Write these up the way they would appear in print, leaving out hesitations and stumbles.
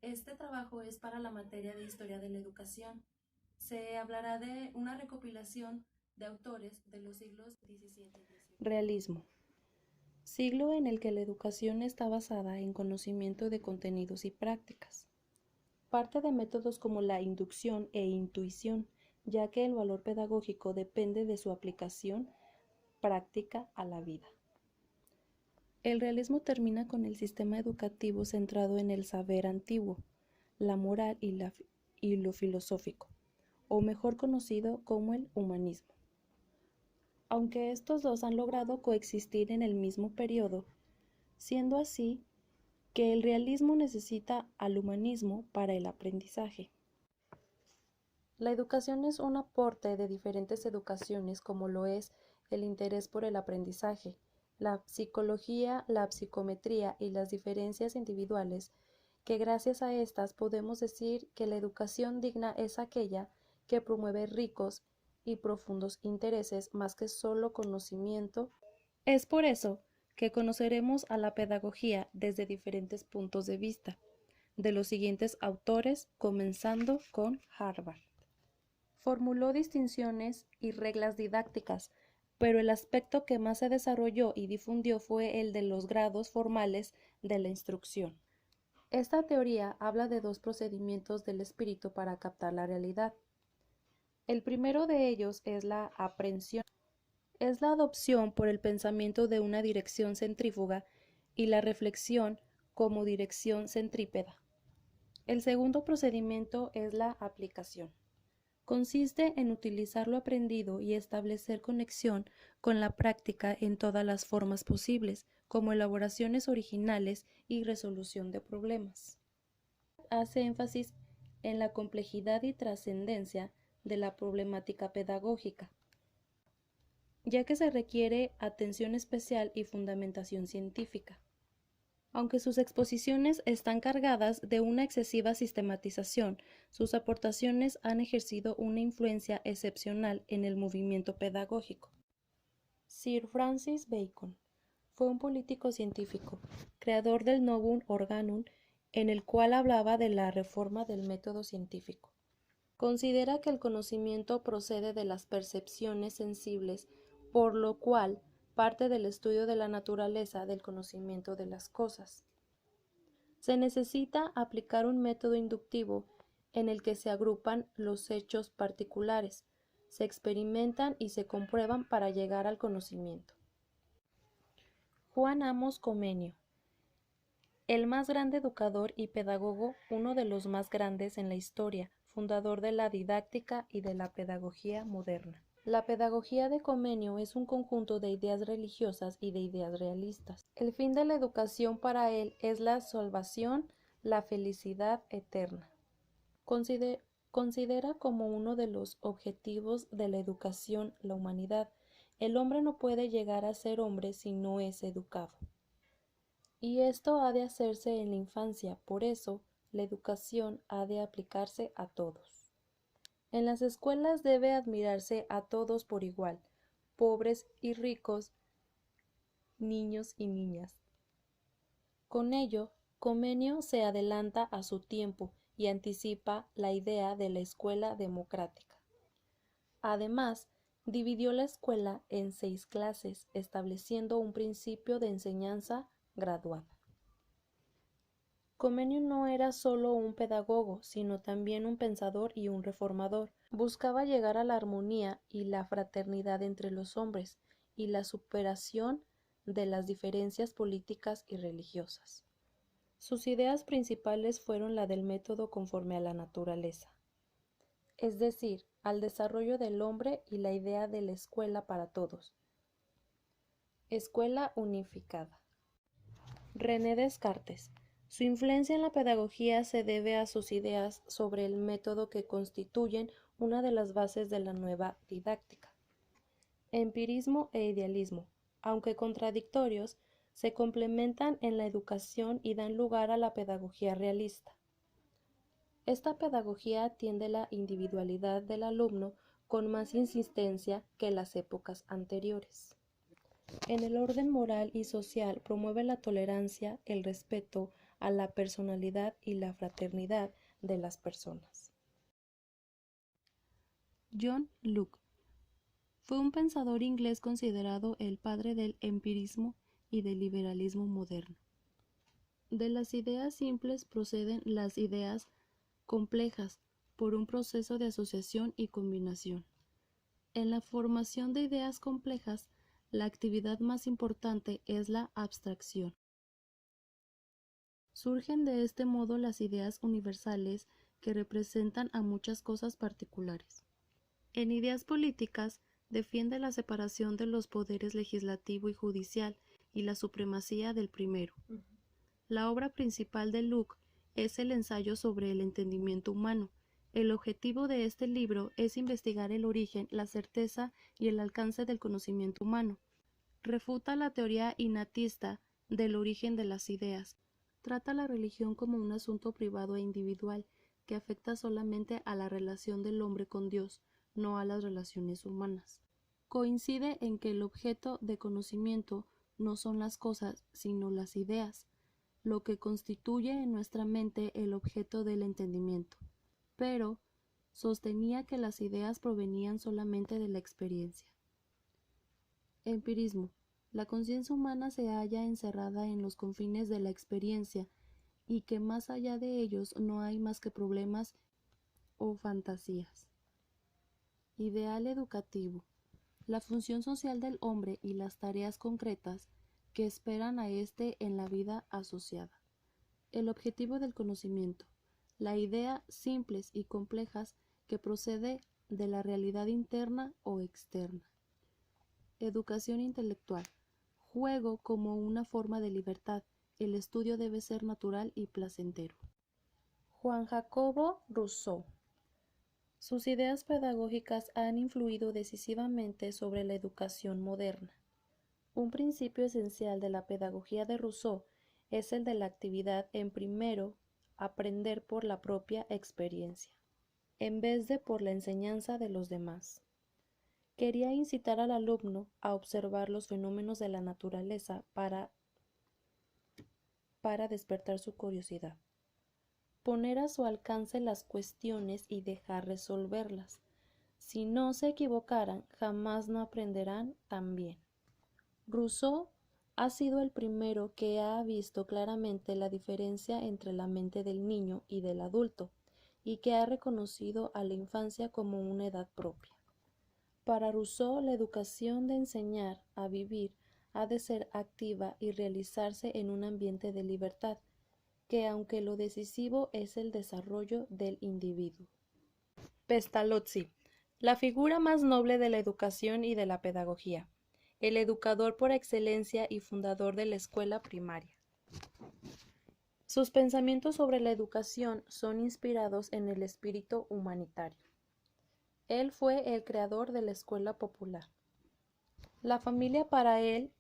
Este trabajo es para la materia de Historia de la Educación. Se hablará de una recopilación de autores de los siglos XVII y XVIII. Realismo. Siglo en el que la educación está basada en conocimiento de contenidos y prácticas. Parte de métodos como la inducción e intuición, ya que el valor pedagógico depende de su aplicación práctica a la vida. El realismo termina con el sistema educativo centrado en el saber antiguo, la moral y lo filosófico, o mejor conocido como el humanismo. Aunque estos dos han logrado coexistir en el mismo periodo, siendo así que el realismo necesita al humanismo para el aprendizaje. La educación es un aporte de diferentes educaciones como lo es el interés por el aprendizaje, la psicología, la psicometría y las diferencias individuales, que gracias a estas podemos decir que la educación digna es aquella que promueve ricos y profundos intereses más que solo conocimiento. Es por eso que conoceremos a la pedagogía desde diferentes puntos de vista, de los siguientes autores, comenzando con Harvard. Formuló distinciones y reglas didácticas, pero el aspecto que más se desarrolló y difundió fue el de los grados formales de la instrucción. Esta teoría habla de dos procedimientos del espíritu para captar la realidad. El primero de ellos es la aprehensión. Es la adopción por el pensamiento de una dirección centrífuga y la reflexión como dirección centrípeta. El segundo procedimiento es la aplicación. Consiste en utilizar lo aprendido y establecer conexión con la práctica en todas las formas posibles, como elaboraciones originales y resolución de problemas. Hace énfasis en la complejidad y trascendencia de la problemática pedagógica, ya que se requiere atención especial y fundamentación científica. Aunque sus exposiciones están cargadas de una excesiva sistematización, sus aportaciones han ejercido una influencia excepcional en el movimiento pedagógico. Sir Francis Bacon fue un político científico, creador del Novum Organum, en el cual hablaba de la reforma del método científico. Considera que el conocimiento procede de las percepciones sensibles, por lo cual parte del estudio de la naturaleza del conocimiento de las cosas. Se necesita aplicar un método inductivo en el que se agrupan los hechos particulares, se experimentan y se comprueban para llegar al conocimiento. Juan Amos Comenio, el más grande educador y pedagogo, uno de los más grandes en la historia, fundador de la didáctica y de la pedagogía moderna. La pedagogía de Comenio es un conjunto de ideas religiosas y de ideas realistas. El fin de la educación para él es la salvación, la felicidad eterna. Considera como uno de los objetivos de la educación la humanidad. El hombre no puede llegar a ser hombre si no es educado. Y esto ha de hacerse en la infancia, por eso la educación ha de aplicarse a todos. En las escuelas debe admirarse a todos por igual, pobres y ricos, niños y niñas. Con ello, Comenio se adelanta a su tiempo y anticipa la idea de la escuela democrática. Además, dividió la escuela en 6 clases, estableciendo un principio de enseñanza graduada. Comenio no era solo un pedagogo, sino también un pensador y un reformador. Buscaba llegar a la armonía y la fraternidad entre los hombres y la superación de las diferencias políticas y religiosas. Sus ideas principales fueron la del método conforme a la naturaleza, es decir, al desarrollo del hombre, y la idea de la escuela para todos. Escuela unificada. René Descartes. Su influencia en la pedagogía se debe a sus ideas sobre el método que constituyen una de las bases de la nueva didáctica. Empirismo e idealismo, aunque contradictorios, se complementan en la educación y dan lugar a la pedagogía realista. Esta pedagogía atiende la individualidad del alumno con más insistencia que las épocas anteriores. En el orden moral y social promueve la tolerancia, el respeto a la personalidad y la fraternidad de las personas. John Locke fue un pensador inglés considerado el padre del empirismo y del liberalismo moderno. De las ideas simples proceden las ideas complejas por un proceso de asociación y combinación. En la formación de ideas complejas, la actividad más importante es la abstracción. Surgen de este modo las ideas universales que representan a muchas cosas particulares. En ideas políticas, defiende la separación de los poderes legislativo y judicial y la supremacía del primero. La obra principal de Locke es el ensayo sobre el entendimiento humano. El objetivo de este libro es investigar el origen, la certeza y el alcance del conocimiento humano. Refuta la teoría innatista del origen de las ideas. Trata la religión como un asunto privado e individual que afecta solamente a la relación del hombre con Dios, no a las relaciones humanas. Coincide en que el objeto de conocimiento no son las cosas, sino las ideas, lo que constituye en nuestra mente el objeto del entendimiento. Pero sostenía que las ideas provenían solamente de la experiencia. Empirismo. La conciencia humana se halla encerrada en los confines de la experiencia y que más allá de ellos no hay más que problemas o fantasías. Ideal educativo. La función social del hombre y las tareas concretas que esperan a éste en la vida asociada. El objetivo del conocimiento. La idea simples y complejas que procede de la realidad interna o externa. Educación intelectual. Juego como una forma de libertad. El estudio debe ser natural y placentero. Juan Jacobo Rousseau. Sus ideas pedagógicas han influido decisivamente sobre la educación moderna. Un principio esencial de la pedagogía de Rousseau es el de la actividad en primero aprender por la propia experiencia, en vez de por la enseñanza de los demás. Quería incitar al alumno a observar los fenómenos de la naturaleza para despertar su curiosidad, poner a su alcance las cuestiones y dejar resolverlas. Si no se equivocaran, jamás no aprenderán tan bien. Rousseau ha sido el primero que ha visto claramente la diferencia entre la mente del niño y del adulto, y que ha reconocido a la infancia como una edad propia. Para Rousseau, la educación de enseñar a vivir ha de ser activa y realizarse en un ambiente de libertad, que aunque lo decisivo es el desarrollo del individuo. Pestalozzi, la figura más noble de la educación y de la pedagogía, el educador por excelencia y fundador de la escuela primaria. Sus pensamientos sobre la educación son inspirados en el espíritu humanitario. Él fue el creador de la escuela popular. La familia para él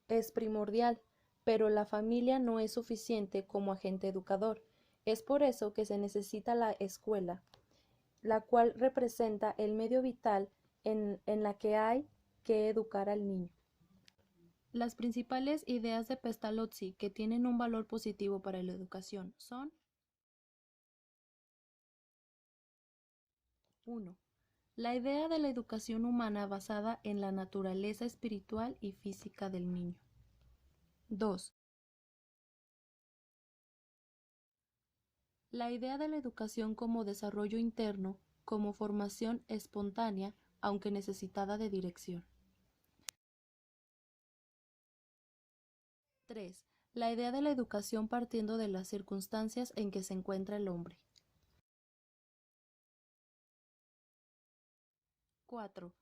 es primordial, pero la familia no es suficiente como agente educador. Es por eso que se necesita la escuela, la cual representa el medio vital en la que hay que educar al niño. Las principales ideas de Pestalozzi que tienen un valor positivo para la educación son: 1. La idea de la educación humana basada en la naturaleza espiritual y física del niño. 2. La idea de la educación como desarrollo interno, como formación espontánea, aunque necesitada de dirección. 3. La idea de la educación partiendo de las circunstancias en que se encuentra el hombre. 4.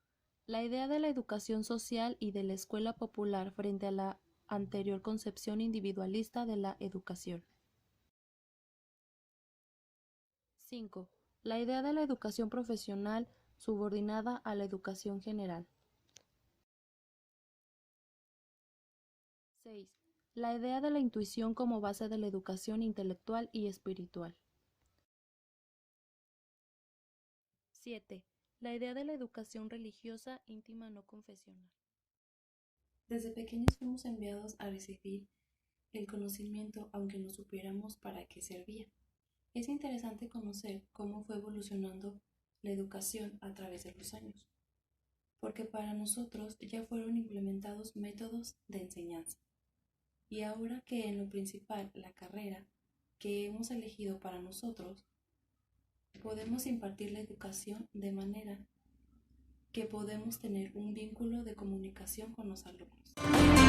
La idea de la educación social y de la escuela popular frente a la anterior concepción individualista de la educación. 5. La idea de la educación profesional subordinada a la educación general. 6. La idea de la intuición como base de la educación intelectual y espiritual. 7. La idea de la educación religiosa íntima no confesional. Desde pequeños fuimos enviados a recibir el conocimiento aunque no supiéramos para qué servía. Es interesante conocer cómo fue evolucionando la educación a través de los años, porque para nosotros ya fueron implementados métodos de enseñanza. Y ahora que en lo principal la carrera que hemos elegido para nosotros, podemos impartir la educación de manera que podemos tener un vínculo de comunicación con los alumnos.